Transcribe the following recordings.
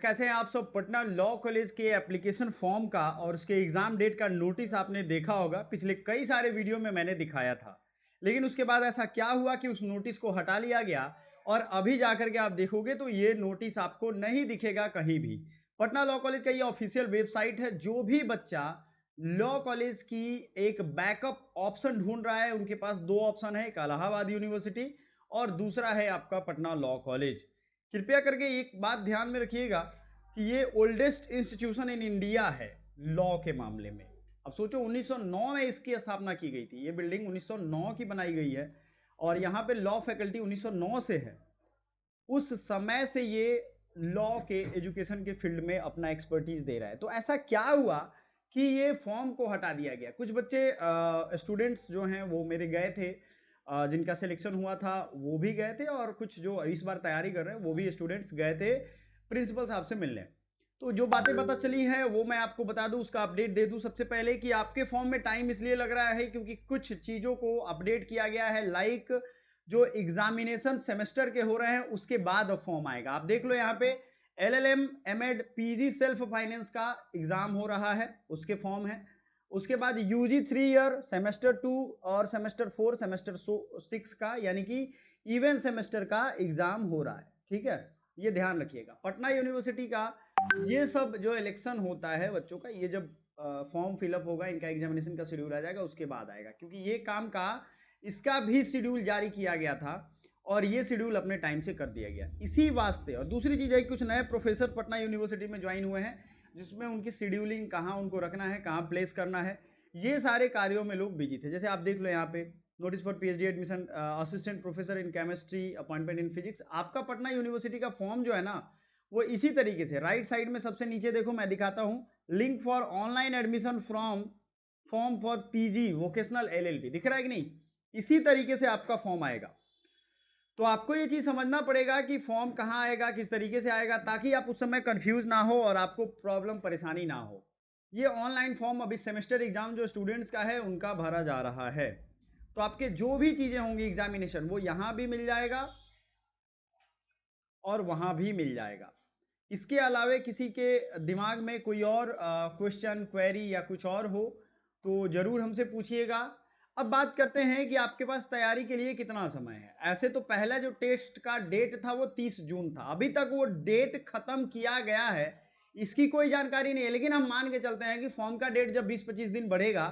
कैसे हैं आप सब। पटना लॉ कॉलेज के एप्लीकेशन फॉर्म का और उसके एग्जाम डेट का नोटिस आपने देखा होगा। पिछले कई सारे वीडियो में मैंने दिखाया था, लेकिन उसके बाद ऐसा क्या हुआ कि उस नोटिस को हटा लिया गया और अभी जाकर के आप देखोगे तो ये नोटिस आपको नहीं दिखेगा कहीं भी। पटना लॉ कॉलेज का ये ऑफिशियल वेबसाइट है। जो भी बच्चा लॉ कॉलेज की एक बैकअप ऑप्शन ढूंढ रहा है, उनके पास दो ऑप्शन है, एक इलाहाबाद यूनिवर्सिटी और दूसरा है आपका पटना लॉ कॉलेज। कृपया करके एक बात ध्यान में रखिएगा कि ये ओल्डेस्ट इंस्टीट्यूशन इन इंडिया है लॉ के मामले में। अब सोचो 1909 में इसकी स्थापना की गई थी। ये बिल्डिंग 1909 की बनाई गई है और यहाँ पे लॉ फैकल्टी 1909 से है। उस समय से ये लॉ के एजुकेशन के फील्ड में अपना एक्सपर्टीज दे रहा है। तो ऐसा क्या हुआ कि ये फॉर्म को हटा दिया गया। कुछ बच्चे स्टूडेंट्स जो हैं वो मेरे गए थे, जिनका सिलेक्शन हुआ था वो भी गए थे, और कुछ जो इस बार तैयारी कर रहे हैं वो भी स्टूडेंट्स गए थे प्रिंसिपल साहब से मिलने। तो जो बातें पता चली है वो मैं आपको बता दूं, उसका अपडेट दे दूं। सबसे पहले कि आपके फॉर्म में टाइम इसलिए लग रहा है क्योंकि कुछ चीज़ों को अपडेट किया गया है। लाइक जो एग्जामिनेशन सेमेस्टर के हो रहे हैं उसके बाद अब फॉर्म आएगा। आप देख लो यहाँ पे LLM MEd PG self finance का एग्जाम हो रहा है, उसके फॉर्म है। उसके बाद यूजी 3 ईयर सेमेस्टर 2 और सेमेस्टर 4 सेमेस्टर 6 का यानी कि इवन सेमेस्टर का एग्जाम हो रहा है। ठीक है, ये ध्यान रखिएगा। पटना यूनिवर्सिटी का ये सब जो इलेक्शन होता है बच्चों का, ये जब फॉर्म फिलअप होगा, इनका एग्जामिनेशन का शेड्यूल आ जाएगा उसके बाद आएगा, क्योंकि ये काम का इसका भी शेड्यूल जारी किया गया था और ये शेड्यूल अपने टाइम से कर दिया गया इसी वास्ते। और दूसरी चीज़ है, कुछ नए प्रोफेसर पटना यूनिवर्सिटी में ज्वाइन हुए हैं, जिसमें उनकी शेड्यूलिंग कहाँ उनको रखना है, कहाँ प्लेस करना है, ये सारे कार्यों में लोग बिजी थे। जैसे आप देख लो यहाँ पे notice for PhD admission assistant professor in chemistry appointment in physics. आपका पटना यूनिवर्सिटी का फॉर्म जो है ना वो इसी तरीके से राइट साइड में सबसे नीचे देखो, मैं दिखाता हूँ, link for online admission from form for PG vocational LLB दिख रहा है कि नहीं। इसी तरीके से आपका फॉर्म आएगा। तो आपको ये चीज़ समझना पड़ेगा कि फॉर्म कहाँ आएगा, किस तरीके से आएगा, ताकि आप उस समय कंफ्यूज ना हो और आपको प्रॉब्लम परेशानी ना हो। ये ऑनलाइन फॉर्म अभी सेमेस्टर एग्जाम जो स्टूडेंट्स का है उनका भरा जा रहा है। तो आपके जो भी चीज़ें होंगी एग्जामिनेशन वो यहाँ भी मिल जाएगा और वहाँ भी मिल जाएगा। इसके अलावे किसी के दिमाग में कोई और क्वेश्चन क्वेरी या कुछ और हो तो ज़रूर हमसे पूछिएगा। अब बात करते हैं कि आपके पास तैयारी के लिए कितना समय है। ऐसे तो पहला जो टेस्ट का डेट था वो 30 जून था, अभी तक वो डेट खत्म किया गया है इसकी कोई जानकारी नहीं है। लेकिन हम मान के चलते हैं कि फॉर्म का डेट जब 20-25 दिन बढ़ेगा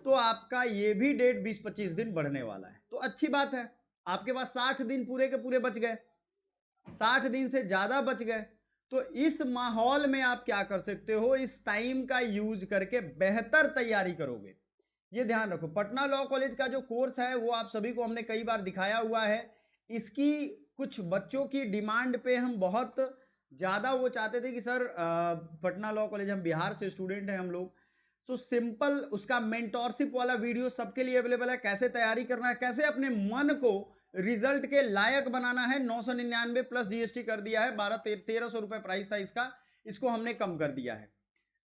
तो आपका ये भी डेट 20-25 दिन बढ़ने वाला है। तो अच्छी बात है, आपके पास 60 दिन पूरे के पूरे बच गए, 60 दिन से ज़्यादा बच गए। तो इस माहौल में आप क्या कर सकते हो, इस टाइम का यूज करके बेहतर तैयारी करोगे। ये ध्यान रखो, पटना लॉ कॉलेज का जो कोर्स है वो आप सभी को हमने कई बार दिखाया हुआ है। इसकी कुछ बच्चों की डिमांड पे हम बहुत ज़्यादा वो चाहते थे कि सर पटना लॉ कॉलेज, हम बिहार से स्टूडेंट हैं हम लोग, तो सिंपल उसका मेंटोरशिप वाला वीडियो सबके लिए अवेलेबल है। कैसे तैयारी करना है, कैसे अपने मन को रिजल्ट के लायक बनाना है। 999 प्लस जीएसटी कर दिया है, 1300 रुपए प्राइस था इसका, इसको हमने कम कर दिया है।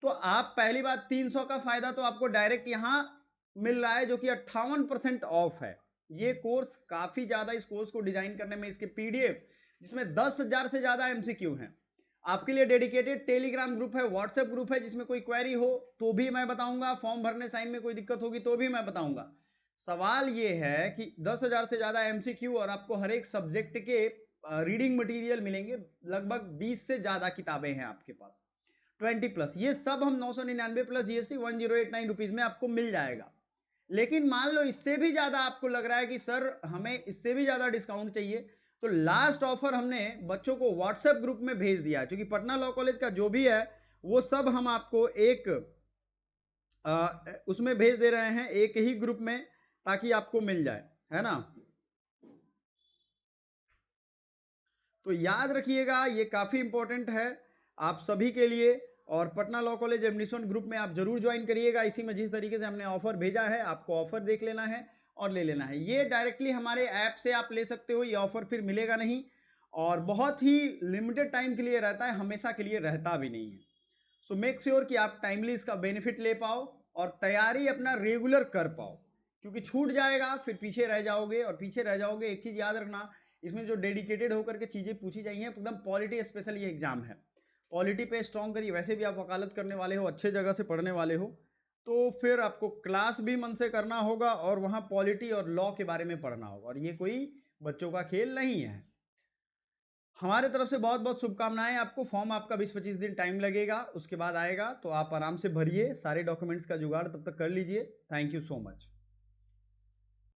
तो आप पहली बात 300 का फायदा तो आपको डायरेक्ट यहां मिल रहा है जो कि 58% ऑफ है। ये कोर्स काफी ज्यादा, इस कोर्स को डिजाइन करने में इसके पीडीएफ जिसमें 10,000 से ज्यादा एमसीक्यू हैं, आपके लिए डेडिकेटेड टेलीग्राम ग्रुप है, व्हाट्सएप ग्रुप है, जिसमें कोई क्वेरी हो तो भी मैं बताऊंगा, फॉर्म भरने टाइम में कोई दिक्कत होगी तो भी मैं बताऊंगा। सवाल ये है कि 10,000 से ज्यादा एमसीक्यू और आपको हर एक सब्जेक्ट के रीडिंग मटेरियल मिलेंगे। लगभग 20 से ज्यादा किताबें हैं आपके पास, 20 प्लस। ये सब हम 999 प्लस जीएसटी 1089 रुपीज में आपको मिल जाएगा। लेकिन मान लो इससे भी ज्यादा आपको लग रहा है कि सर हमें इससे भी ज्यादा डिस्काउंट चाहिए, तो लास्ट ऑफर हमने बच्चों को व्हाट्सएप ग्रुप में भेज दिया है। क्योंकि पटना लॉ कॉलेज का जो भी है वो सब हम आपको एक उसमें भेज दे रहे हैं, एक ही ग्रुप में, ताकि आपको मिल जाए, है ना। तो याद रखिएगा ये काफ़ी इंपॉर्टेंट है आप सभी के लिए। और Patna law college admission group में आप जरूर ज्वाइन करिएगा। इसी में जिस तरीके से हमने ऑफर भेजा है आपको ऑफर देख लेना है और ले लेना है। ये डायरेक्टली हमारे ऐप से आप ले सकते हो, ये ऑफर फिर मिलेगा नहीं और बहुत ही लिमिटेड टाइम के लिए रहता है, हमेशा के लिए रहता भी नहीं है। सो मेक श्योर कि आप टाइमली इसका बेनिफिट ले पाओ और तैयारी अपना रेगुलर कर पाओ, क्योंकि छूट जाएगा फिर पीछे रह जाओगे, और पीछे रह जाओगे। एक चीज़ याद रखना, इसमें जो डेडिकेटेड होकर के चीज़ें पूछी जाएंगी एकदम पॉलिटी स्पेशल ये एग्जाम है, पॉलिटी पे स्ट्रॉन्ग करिए, वैसे भी आप वकालत करने वाले हो, अच्छे जगह से पढ़ने वाले हो, तो फिर आपको क्लास भी मन से करना होगा और वहाँ पॉलिटी और लॉ के बारे में पढ़ना होगा, और ये कोई बच्चों का खेल नहीं है। हमारे तरफ से बहुत बहुत शुभकामनाएं आपको। फॉर्म आपका 20-25 दिन टाइम लगेगा, उसके बाद आएगा, तो आप आराम से भरिए, सारे डॉक्यूमेंट्स का जुगाड़ तब तक कर लीजिए। Thank you so much.